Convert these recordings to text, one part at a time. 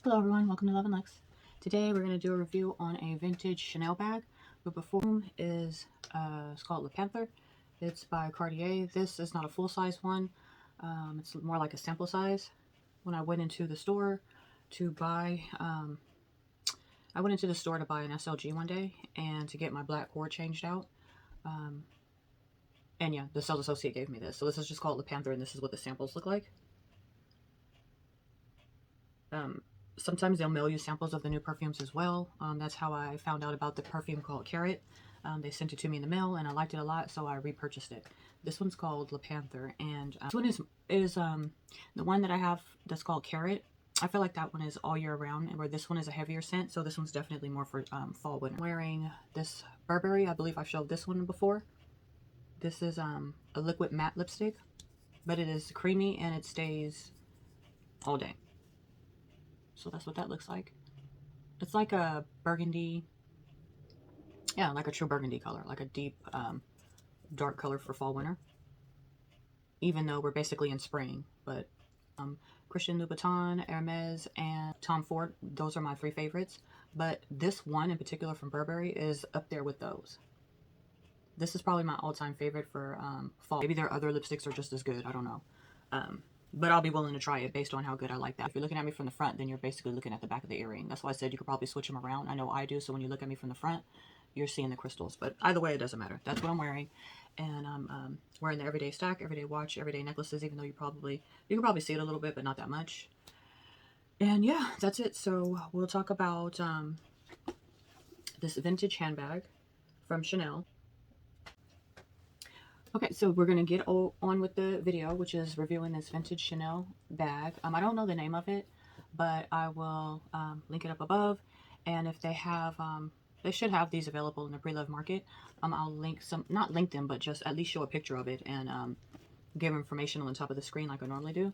Hello everyone, welcome to Love and Lux. Today we're going to do a review on a vintage Chanel bag, but before is it's called Le Panther. It's by Cartier. This is not a full-size one. It's more like a sample size. When I went into the store to buy, an SLG one day and to get my black cord changed out. And yeah, the sales associate gave me this. So this is just called Le Panther, and this is what the samples look like. Sometimes they'll mail you samples of the new perfumes as well. That's how I found out about the perfume called Carrot. They sent it to me in the mail and I liked it a lot, so I repurchased it. This one's called Le Panther, and this one is the one that I have that's called Carrot. I feel like that one is all year round, where this one is a heavier scent, so this one's definitely more for fall, winter. I'm wearing this Burberry. I believe I showed this one before. This is a liquid matte lipstick, but it is creamy and it stays all day. So that's what that looks like. It's like a burgundy, yeah, like a true burgundy color, like a deep, dark color for fall, winter. Even though we're basically in spring, but Christian Louboutin, Hermes, and Tom Ford, those are my three favorites. But this one in particular from Burberry is up there with those. This is probably my all-time favorite for fall. Maybe their other lipsticks are just as good, I don't know. But I'll be willing to try it based on how good I like that. If you're looking at me from the front, then you're basically looking at the back of the earring. That's why I said you could probably switch them around. I know I do, so when you look at me from the front, you're seeing the crystals. But either way, it doesn't matter. That's what I'm wearing. And I'm wearing the everyday stack, everyday watch, everyday necklaces, even though you can probably see it a little bit, but not that much. And yeah, that's it. So we'll talk about this vintage handbag from Chanel. Okay, so we're going to get on with the video, which is reviewing this vintage Chanel bag. I don't know the name of it, but I will link it up above. And if they have, they should have these available in the pre-loved market. I'll link some, not link them, but just at least show a picture of it and give information on the top of the screen like I normally do.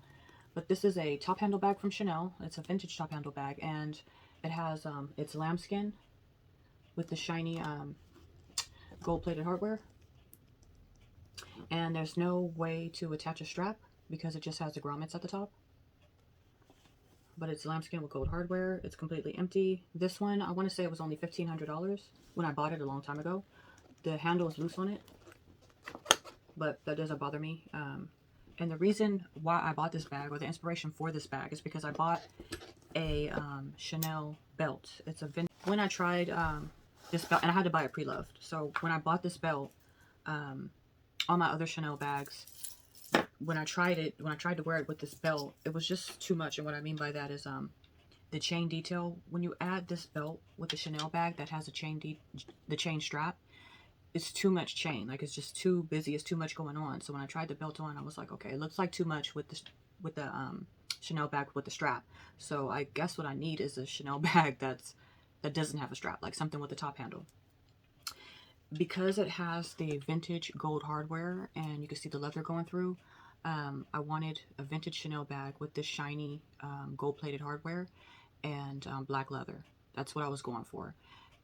But this is a top handle bag from Chanel. It's a vintage top handle bag, and it has, it's lambskin with the shiny gold-plated hardware. And there's no way to attach a strap because it just has the grommets at the top. But it's lambskin with gold hardware. It's completely empty. This one, I want to say it was only $1,500 when I bought it a long time ago. The handle is loose on it, but that doesn't bother me. And the reason why I bought this bag, or the inspiration for this bag, is because I bought a Chanel belt. It's a vintage. When I tried this belt, and I had to buy it pre-loved. So when I bought this belt, all my other Chanel bags, when I tried to wear it with this belt, it was just too much. And what I mean by that is the chain detail. When you add this belt with the Chanel bag that has the chain strap, it's too much chain. Like, it's just too busy. It's too much going on. So when I tried the belt on, I was like, okay, it looks like too much with the Chanel bag with the strap. So I guess what I need is a Chanel bag that doesn't have a strap, like something with a top handle. Because it has the vintage gold hardware and you can see the leather going through, I wanted a vintage Chanel bag with this shiny gold-plated hardware and black leather. That's what I was going for.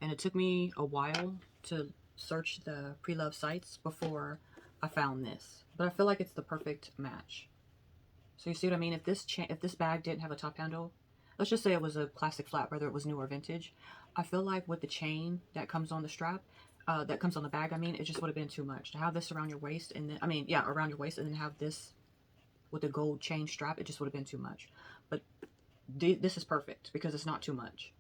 And it took me a while to search the pre-loved sites before I found this. But I feel like it's the perfect match. So you see what I mean? If this bag didn't have a top handle, let's just say it was a classic flat, whether it was new or vintage, I feel like with the chain that comes on the strap, that comes on the bag, I mean, it just would have been too much. To have this around your waist, and then, I mean, yeah, around your waist, and then have this with the gold chain strap, it just would have been too much. But this is perfect because it's not too much.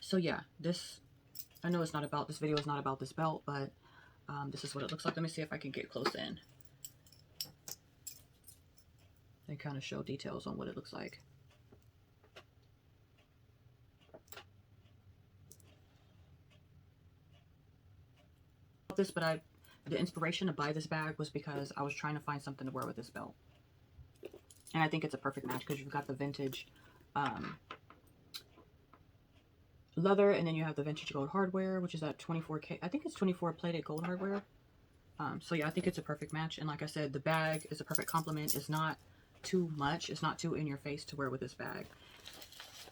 So yeah, I know this video is not about this belt, but this is what it looks like. Let me see if I can get close in and kind of show details on what it looks like. This, but the inspiration to buy this bag was because I was trying to find something to wear with this belt, and I think it's a perfect match because you've got the vintage leather, and then you have the vintage gold hardware, which is at 24K. I think it's 24 plated gold hardware. So yeah, I think it's a perfect match. And like I said, the bag is a perfect complement. It's not too much. It's not too in your face to wear with this bag.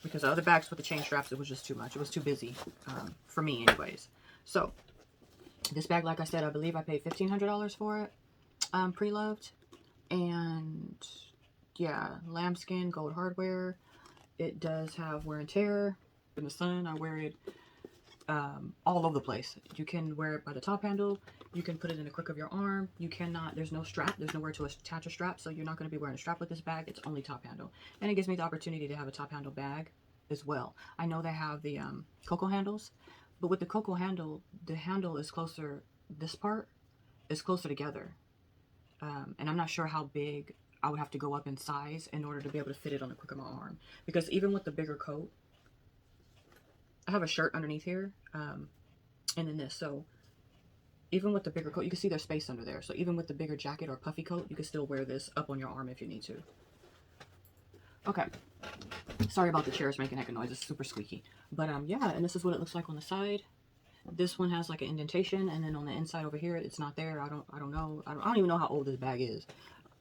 Because the other bags with the chain straps, it was just too much. It was too busy for me anyways. So this bag, like I said, I believe I paid $1,500 for it, pre-loved. And yeah, lambskin, gold hardware. It does have wear and tear. In the sun, I wear it all over the place. You can wear it by the top handle. You can put it in the crook of your arm. You cannot, there's no strap. There's nowhere to attach a strap, so you're not going to be wearing a strap with this bag. It's only top handle. And it gives me the opportunity to have a top handle bag as well. I know they have the cocoa handles, but with the cocoa handle, the handle is closer, this part is closer together. And I'm not sure how big I would have to go up in size in order to be able to fit it on the crook of my arm. Because even with the bigger coat, I have a shirt underneath here, and then this. So even with the bigger coat, you can see there's space under there. So even with the bigger jacket or puffy coat, you can still wear this up on your arm if you need to. Okay. Sorry about the chairs making that noise. It's super squeaky. But yeah, and this is what it looks like on the side. This one has like an indentation, and then on the inside over here, it's not there. I don't know. I don't even know how old this bag is.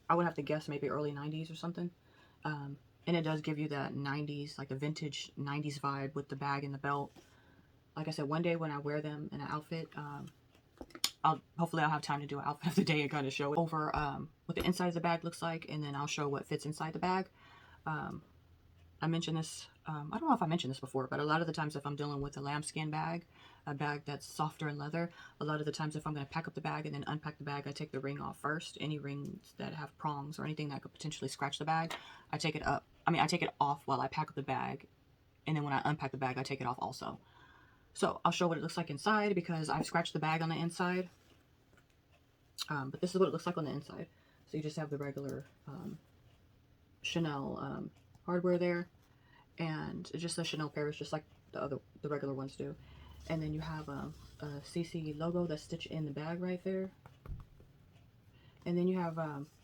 I would have to guess maybe early 90s or something. And it does give you that 90s, like a vintage 90s vibe with the bag and the belt. Like I said, one day when I wear them in an outfit, hopefully I'll have time to do an outfit of the day and kind of show it over what the inside of the bag looks like, and then I'll show what fits inside the bag. I mentioned this, I don't know if I mentioned this before, but a lot of the times if I'm dealing with a lambskin bag, a bag that's softer in leather, a lot of the times if I'm going to pack up the bag and then unpack the bag, I take the ring off first. Any rings that have prongs or anything that could potentially scratch the bag, I take it off while I pack up the bag, and then when I unpack the bag, I take it off also. So I'll show what it looks like inside because I've scratched the bag on the inside. But this is what it looks like on the inside. So you just have the regular Chanel hardware there, and it's just a Chanel Paris, just like the regular ones do. And then you have a CC logo that's stitched in the bag right there. And then you have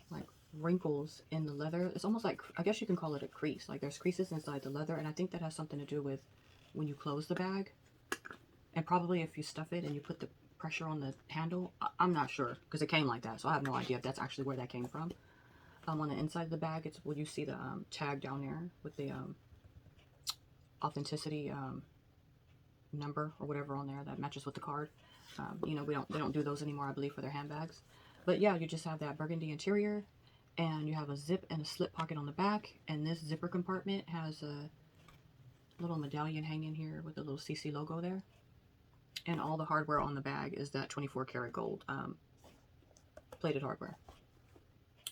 like wrinkles in the leather. It's almost like, I guess you can call it a crease. Like there's creases inside the leather, and I think that has something to do with when you close the bag. And probably if you stuff it and you put the pressure on the handle, I'm not sure because it came like that, so I have no idea if that's actually where that came from. On the inside of the bag, it's where you see the tag down there with the authenticity number or whatever on there that matches with the card. You know, they don't do those anymore, I believe, for their handbags. But yeah, you just have that burgundy interior, and you have a zip and a slip pocket on the back, and this zipper compartment has a little medallion hanging here with the little CC logo there. And all the hardware on the bag is that 24 karat gold plated hardware.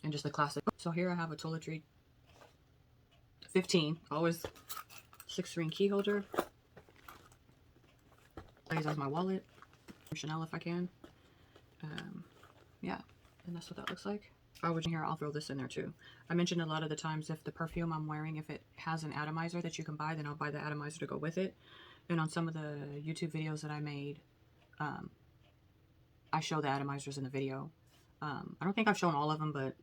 And just the classic. So here I have a toiletry 15, always 6-ring key holder. Plays as my wallet. Chanel if I can. Yeah, and that's what that looks like. I'll throw this in there too. I mentioned a lot of the times if the perfume I'm wearing, if it has an atomizer that you can buy, then I'll buy the atomizer to go with it. And on some of the YouTube videos that I made, I show the atomizers in the video. I don't think I've shown all of them, but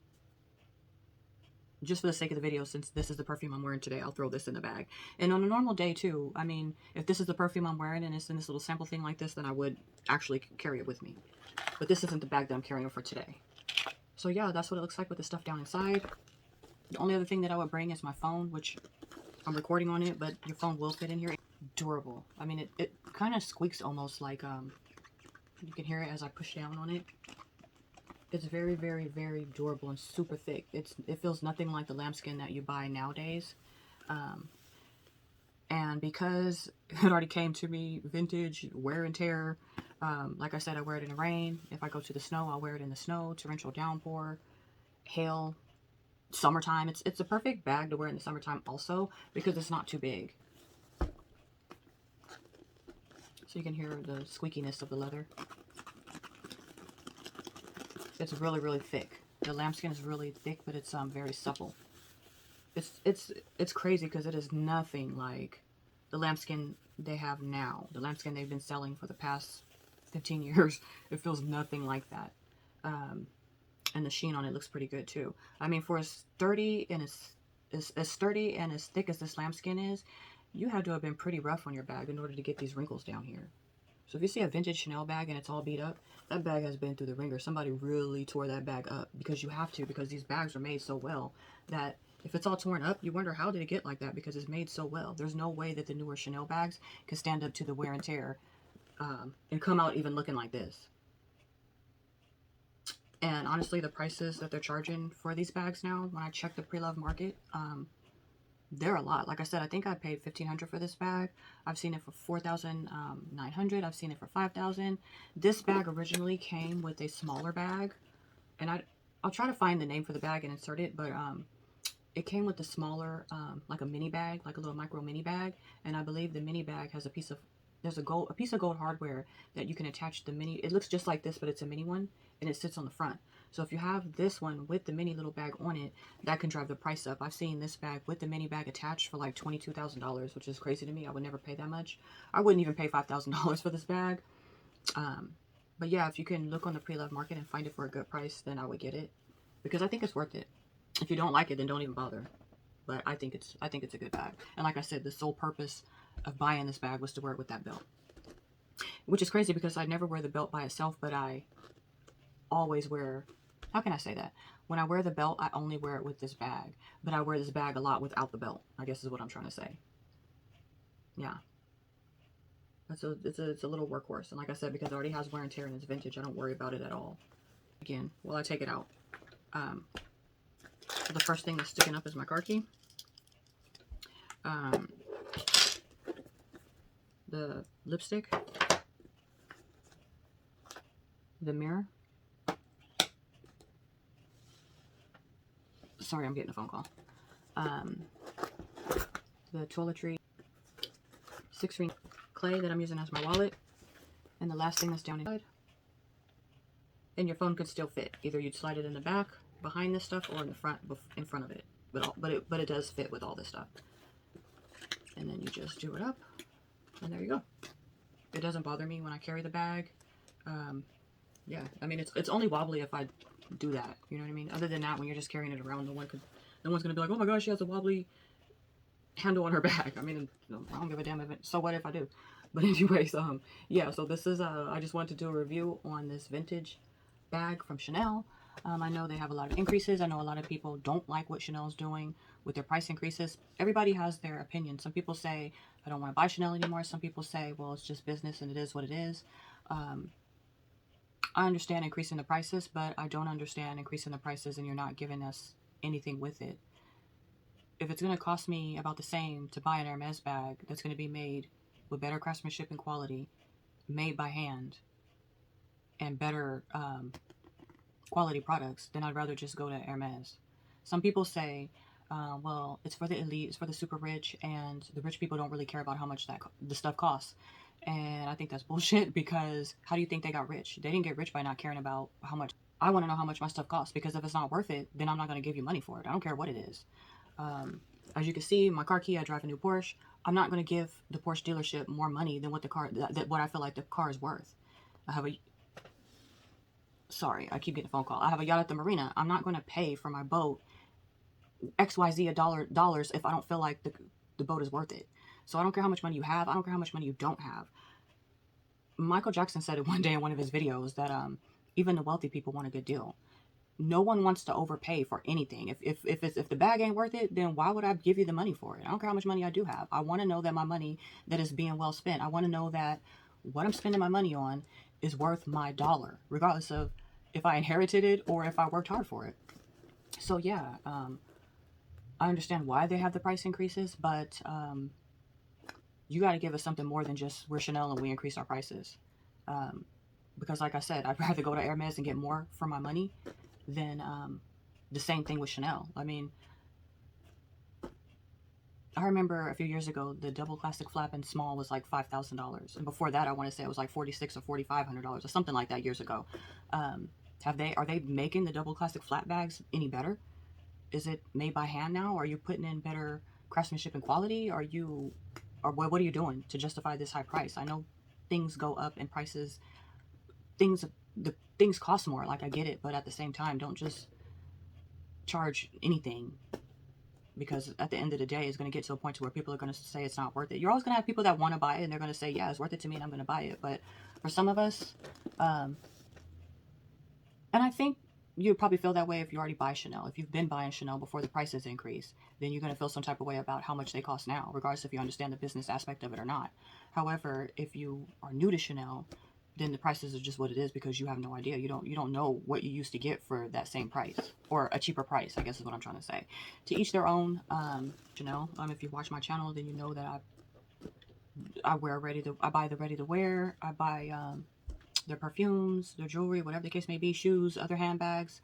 just for the sake of the video, since this is the perfume I'm wearing today, I'll throw this in the bag. And on a normal day too, I mean, if this is the perfume I'm wearing and it's in this little sample thing like this, then I would actually carry it with me. But this isn't the bag that I'm carrying for today. So yeah, that's what it looks like with the stuff down inside. The only other thing that I would bring is my phone, which I'm recording on it, but your phone will fit in here. Durable. I mean, it kind of squeaks almost like, you can hear it as I push down on it. It's very, very, very durable and super thick. It feels nothing like the lambskin that you buy nowadays. And because it already came to me vintage, wear and tear, like I said, I wear it in the rain. If I go to the snow, I'll wear it in the snow, torrential downpour, hail, summertime. It's a perfect bag to wear in the summertime also because it's not too big. So you can hear the squeakiness of the leather. It's really, really thick. The lambskin is really thick, but it's very supple. It's crazy because it is nothing like the lambskin they have now. The lambskin they've been selling for the past 15 years. It feels nothing like that. And the sheen on it looks pretty good too. I mean, for as sturdy and as sturdy and as thick as this lambskin is, you had to have been pretty rough on your bag in order to get these wrinkles down here. So if you see a vintage Chanel bag and it's all beat up, that bag has been through the ringer. Somebody really tore that bag up because you have to, because these bags are made so well that if it's all torn up, you wonder how did it get like that, because it's made so well. There's no way that the newer Chanel bags can stand up to the wear and tear and come out even looking like this. And honestly, the prices that they're charging for these bags now, when I check the pre-loved market, they're a lot. Like I said, I think I paid $1,500 for this bag. I've seen it for $4,900. I've seen it for $5,000. This bag originally came with a smaller bag, and I'll try to find the name for the bag and insert it, but it came with the smaller, like a mini bag, like a little micro mini bag, and I believe the mini bag has a piece of a piece of gold hardware that you can attach the mini. It looks just like this, but it's a mini one, and it sits on the front. So if you have this one with the mini little bag on it, that can drive the price up. I've seen this bag with the mini bag attached for like $22,000, which is crazy to me. I would never pay that much. I wouldn't even pay $5,000 for this bag. But yeah, if you can look on the pre-loved market and find it for a good price, then I would get it, because I think it's worth it. If you don't like it, then don't even bother. But I think it's a good bag. And like I said, the sole purpose of buying this bag was to wear it with that belt. Which is crazy because I never wear the belt by itself, but I always wear, how can I say that? When I wear the belt, I only wear it with this bag. But I wear this bag a lot without the belt, I guess is what I'm trying to say. Yeah. It's a little workhorse. And like I said, because it already has wear and tear and it's vintage, I don't worry about it at all. Again, while I take it out. So the first thing that's sticking up is my car key. The lipstick. The mirror. Sorry, I'm getting a phone call. The toiletry. 6-ring clay that I'm using as my wallet. And the last thing that's down inside. And your phone could still fit. Either you'd slide it in the back, behind this stuff, or in the front, in front of it. But it does fit with all this stuff. And then you just do it up, and there you go. It doesn't bother me when I carry the bag. Yeah, I mean, it's only wobbly if I do that. You know what I mean? Other than that, when you're just carrying it around, no one's gonna be like, oh my gosh, she has a wobbly handle on her bag. I mean, I don't give a damn if it. So what if I do? But anyways, yeah. So this is I just wanted to do a review on this vintage bag from Chanel. I know they have a lot of increases. I know a lot of people don't like what Chanel's doing with their price increases. Everybody has their opinion. Some people say, I don't want to buy Chanel anymore. Some people say, well, it's just business and it is what it is. I understand increasing the prices, but I don't understand increasing the prices and you're not giving us anything with it. If it's going to cost me about the same to buy an Hermes bag that's going to be made with better craftsmanship and quality, made by hand, and better quality products, then I'd rather just go to Hermes. Some people say, well, it's for the elite, it's for the super rich, and the rich people don't really care about how much the stuff costs. And I think that's bullshit, because how do you think they got rich? They didn't get rich by not caring about how much. I want to know how much my stuff costs, because if it's not worth it, then I'm not going to give you money for it. I don't care what it is. As you can see, my car key, I drive a new Porsche. I'm not going to give the Porsche dealership more money than what what I feel like the car is worth. Sorry, I keep getting a phone call. I have a yacht at the marina. I'm not going to pay for my boat XYZ dollars if I don't feel like the boat is worth it. So I don't care how much money you have. I don't care how much money you don't have. Michael Jackson said it one day in one of his videos that even the wealthy people want a good deal. No one wants to overpay for anything. If the bag ain't worth it, then why would I give you the money for it? I don't care how much money I do have. I want to know that my money that is being well spent. I want to know that what I'm spending my money on is worth my dollar, regardless of if I inherited it or if I worked hard for it. So yeah, I understand why they have the price increases, but you got to give us something more than just we're Chanel and we increase our prices. Because like I said, I'd rather go to Hermes and get more for my money than the same thing with Chanel. I mean, I remember a few years ago, the double classic flap and small was like $5,000. And before that, I want to say it was like $4,600 or $4,500 or something like that years ago. Are they making the double classic flat bags any better? Is it made by hand now? Are you putting in better craftsmanship and quality? Or what are you doing to justify this high price? I know things go up in prices. Things cost more, like I get it, but at the same time, don't just charge anything, because at the end of the day, it's going to get to a point to where people are going to say it's not worth it. You're always going to have people that want to buy it, and they're going to say, yeah, it's worth it to me, and I'm going to buy it. But for some of us, and I think you probably feel that way if you already buy Chanel. If you've been buying Chanel before the prices increase, then you're going to feel some type of way about how much they cost now, regardless if you understand the business aspect of it or not. However, if you are new to Chanel, then the prices are just what it is, because you have no idea. You don't know what you used to get for that same price, or a cheaper price, I guess is what I'm trying to say. To each their own. If you watch my channel, then you know that I buy the ready to wear. I buy their perfumes, their jewelry, whatever the case may be, shoes, other handbags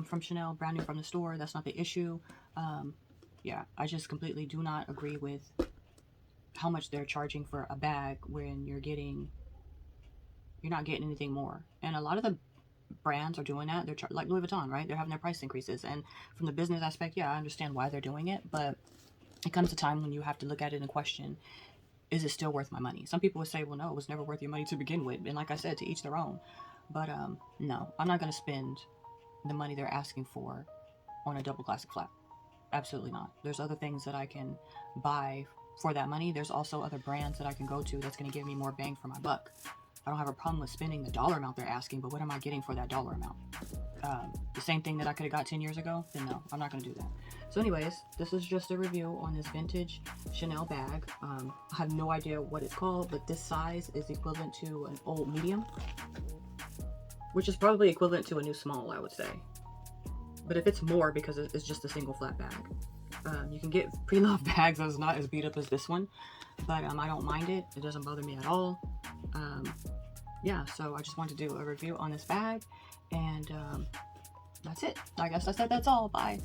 from Chanel, brand new from the store. That's not the issue. Yeah, I just completely do not agree with how much they're charging for a bag when you're not getting anything more. And a lot of the brands are doing that. They're like Louis Vuitton, right? They're having their price increases. And from the business aspect, yeah, I understand why they're doing it, but it comes a time when you have to look at it and question, is it still worth my money? Some people would say, well, no, it was never worth your money to begin with. And like I said, to each their own. But no, I'm not going to spend the money they're asking for on a double classic flat. Absolutely not. There's other things that I can buy for that money. There's also other brands that I can go to that's going to give me more bang for my buck. I don't have a problem with spending the dollar amount they're asking, but what am I getting for that dollar amount? The same thing that I could have got 10 years ago? Then no, I'm not going to do that. So anyways, this is just a review on this vintage Chanel bag. I have no idea what it's called, but this size is equivalent to an old medium, which is probably equivalent to a new small, I would say. But if it's more, because it's just a single flat bag. You can get pre-loved bags that's not as beat up as this one, but I don't mind it. It doesn't bother me at all. Yeah, so I just wanted to do a review on this bag, and that's it. I guess I said that's all. Bye.